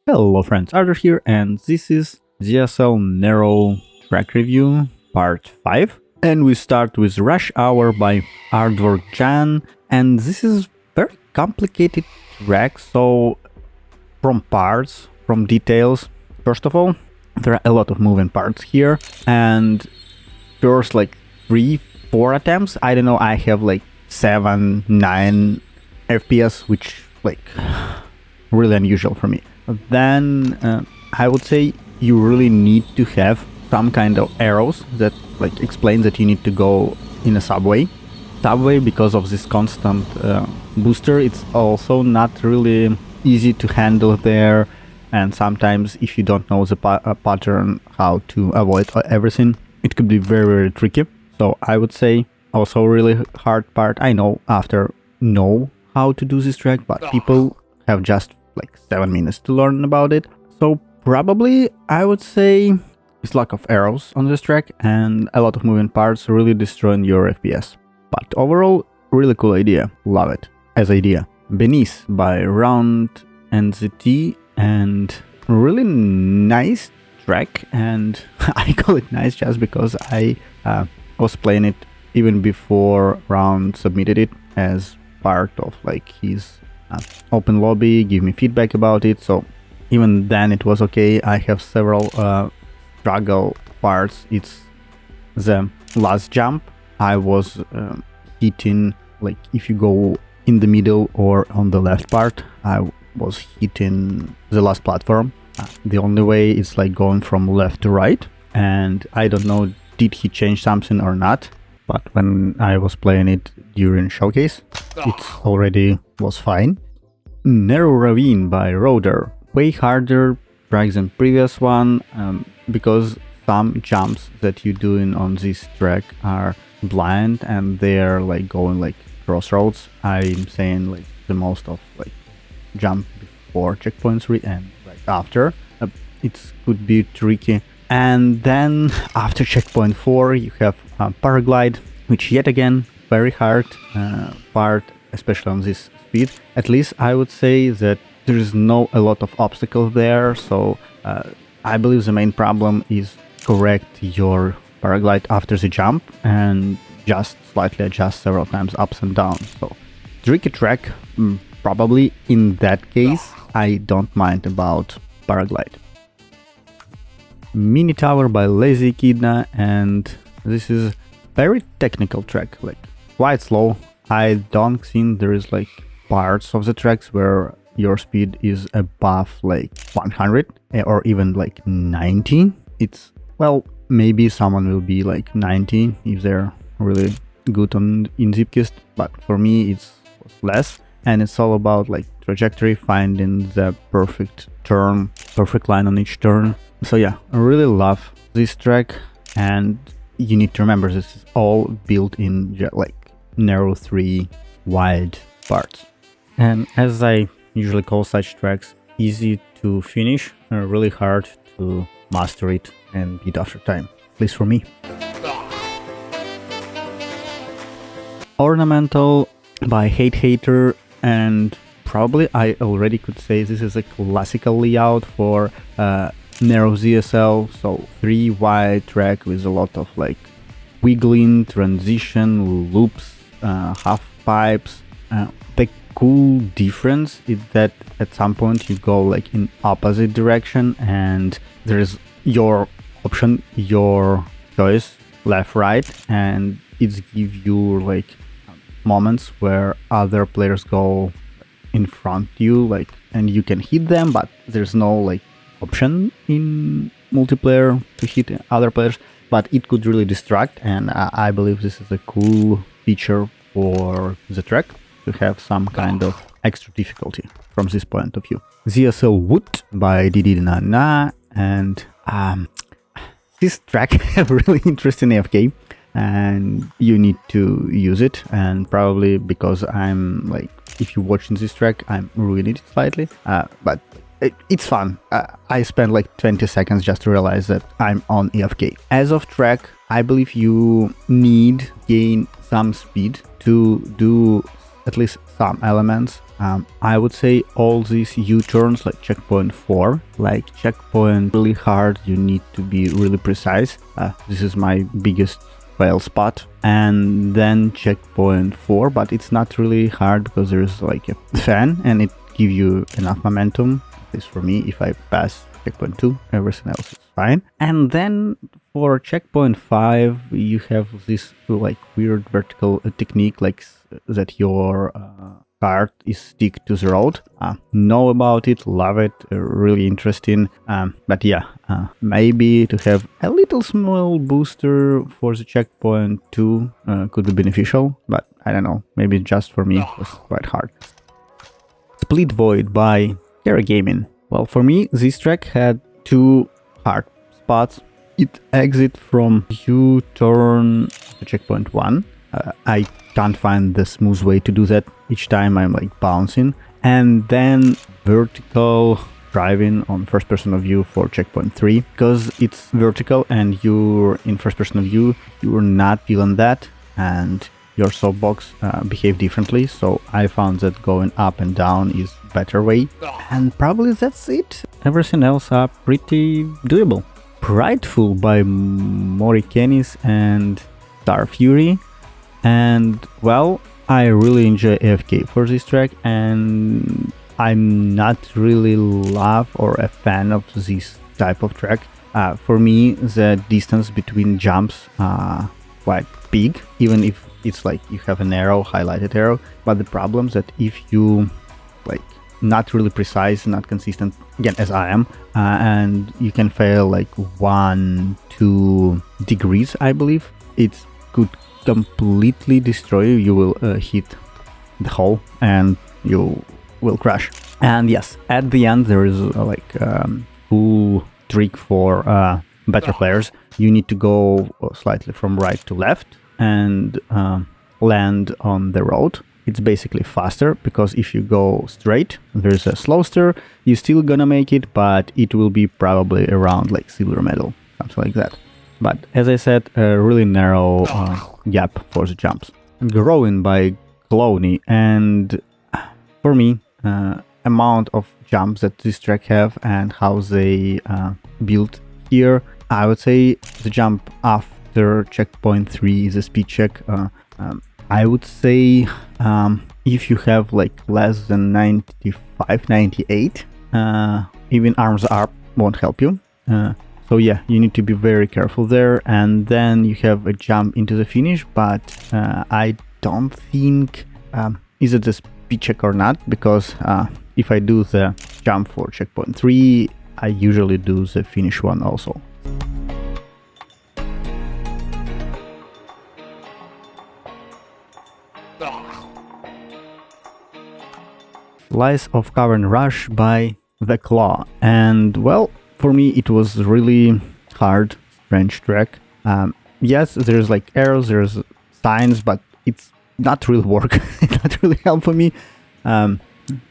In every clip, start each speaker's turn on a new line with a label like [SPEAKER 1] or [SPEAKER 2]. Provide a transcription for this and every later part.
[SPEAKER 1] Hello friends, Arthur here, and this is ZSL Narrow Track Review Part 5. And we start with Rush Hour by Hardwork Jan, and this is very complicated track, so from parts, from details, first of all, there are a lot of moving parts here, and first like 3-4 attempts, I don't know, I have like 7-9 FPS, which like really unusual for me. Then I would say you really need to have some kind of arrows that like explain that you need to go in a subway. Because of this constant booster, it's also not really easy to handle there, and sometimes if you don't know the pattern how to avoid everything, it could be very tricky. So I would say also really hard part. I know after know how to do this track, but people have just like 7 minutes to learn about it. So probably I would say it's lack of arrows on this track and a lot of moving parts really destroying your FPS. But overall, really cool idea. Love it as idea. Beneath by Round NZT, and really nice track, and I call it nice just because I was playing it even before Round submitted it as part of like his open lobby, give me feedback about it, so even then it was okay. I have several struggle parts. It's the last jump. I was hitting, like if you go in the middle or on the left part, I was hitting the last platform. The only way is like going from left to right, and I don't know did he change something or not, but when I was playing it during showcase, it already was fine. Narrow Ravine by Roder. Way harder track than previous one, because some jumps that you're doing on this track are blind and they're like going like crossroads. I'm saying like the most of like jump before checkpoint 3 and right after. It could be tricky. And then after checkpoint 4 you have paraglide, which yet again very hard part, especially on this speed. At least I would say that there is no a lot of obstacles there, so I believe the main problem is correct your paraglide after the jump and just slightly adjust several times ups and downs. So tricky track, probably in that case I don't mind about paraglide. Minitower by Lazy Echidna, and this is very technical track, like quite slow. I don't think there is like parts of the tracks where your speed is above like 100 or even like 90. It's, well, maybe someone will be like 90 if they're really good in Zipkist, but for me it's less, and it's all about like trajectory, finding the perfect turn, perfect line on each turn. So yeah, I really love this track, and you need to remember this is all built in like narrow 3 wide parts. And as I usually call such tracks, easy to finish, really hard to master it and beat after time, at least for me. Ornamental by Hate Hater, and probably I already could say this is a classical layout for narrow ZSL, so 3 wide track with a lot of like wiggling, transition, loops, half pipes. The cool difference is that at some point you go like in opposite direction and there's your option, your choice, left, right, and it gives you like moments where other players go in front of you, like, and you can hit them, but there's no like option in multiplayer to hit other players, but it could really distract, and I believe this is a cool feature for the track to have some kind of extra difficulty from this point of view. ZSL Wood by Dididinana, and this track have really interesting AFK, and you need to use it, and probably because I'm like, if you're watching this track, I'm ruining it slightly, but it's fun. I spent like 20 seconds just to realize that I'm on AFK. As of track, I believe you need gain some speed to do at least some elements. I would say all these U-turns, like checkpoint 4, like checkpoint really hard, you need to be really precise. This is my biggest fail spot. And then checkpoint 4, but it's not really hard because there's like a fan and it gives you enough momentum. At least for me, if I pass checkpoint 2, everything else is fine. And then for checkpoint 5, you have this like weird vertical technique, like that your cart is stick to the road. Know about it, love it, really interesting. But yeah, maybe to have a little small booster for the checkpoint 2 could be beneficial, but I don't know, maybe just for me it was quite hard. Split Void by Terra Gaming. Well, for me, this track had 2 hard spots. It exit from U-turn to checkpoint 1. I can't find the smooth way to do that. Each time I'm like bouncing. And then vertical driving on first person of view for checkpoint 3. Because it's vertical and you're in first person of view, you're not feeling that. And your softbox behave differently. So I found that going up and down is better way. And probably that's it. Everything else are pretty doable. Prideful by Morikenis and Star Fury. And well, I really enjoy AFK for this track, and I'm not really love or a fan of this type of track. For me, the distance between jumps are quite big, even if it's like you have an arrow, highlighted arrow. But the problem is that if you like not really precise, not consistent, again as I am, and you can fail like 1-2 degrees, I believe, it could completely destroy you. You will hit the hole and you will crash. And yes, at the end there is like cool trick for better players. You need to go slightly from right to left and land on the road. It's basically faster, because if you go straight, there's a slow stir, you're still gonna make it, but it will be probably around like silver medal, something like that. But as I said, a really narrow gap for the jumps. Growing by Cloney, and for me, amount of jumps that this track have and how they built here, I would say the jump after checkpoint 3 is a speed check. I would say if you have like less than 95, 98, even arms up won't help you. So yeah, you need to be very careful there. And then you have a jump into the finish, but I don't think is it a speed check or not, because if I do the jump for checkpoint 3, I usually do the finish one also. Lies of Cavern Rush by The Claw. And well, for me it was really hard, strange track. Yes, there's like arrows, there's signs, but it's not really work. It's not really helpful me,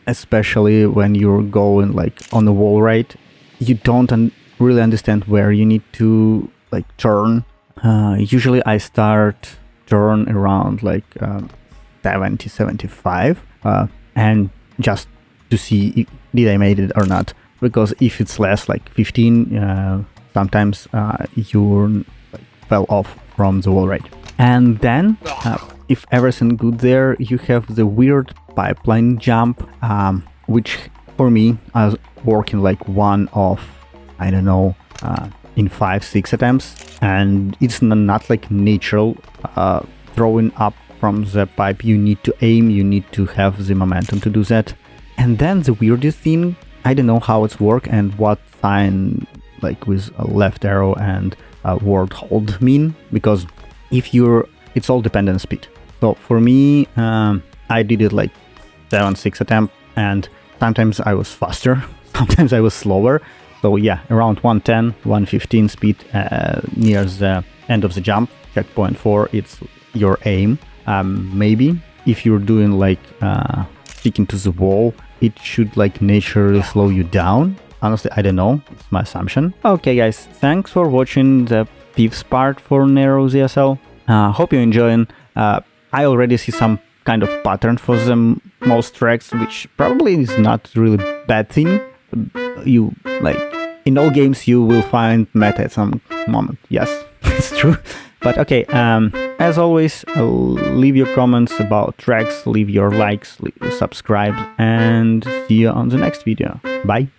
[SPEAKER 1] especially when you're going like on the wall, right? You don't really understand where you need to like turn. Usually I start turn around like 70, 75, and just to see did I made it or not. Because if it's less, like 15, sometimes you like, fell off from the wall, right? And then, if everything good there, you have the weird pipeline jump, which for me is working like one of, I don't know, in 5-6 attempts, and it's not like natural throwing up from the pipe. You need to aim, you need to have the momentum to do that. And then the weirdest thing, I don't know how it's work and what sign like with a left arrow and a word hold mean, because if you're, it's all dependent on speed. So for me, I did it like 7-6 attempt, and sometimes I was faster, sometimes I was slower. So yeah, around 110, 115 speed near the end of the jump. Checkpoint 4, it's your aim. Maybe if you're doing like sticking to the wall, it should like naturally slow you down. Honestly, I don't know. It's my assumption. Okay, guys, thanks for watching the 5th part for Narrow ZSL. Hope you're enjoying. I already see some kind of pattern for the most tracks, which probably is not really bad thing. You like in all games you will find meta at some moment. Yes, it's true. But okay, as always, leave your comments about tracks, leave your likes, subscribe, and see you on the next video. Bye.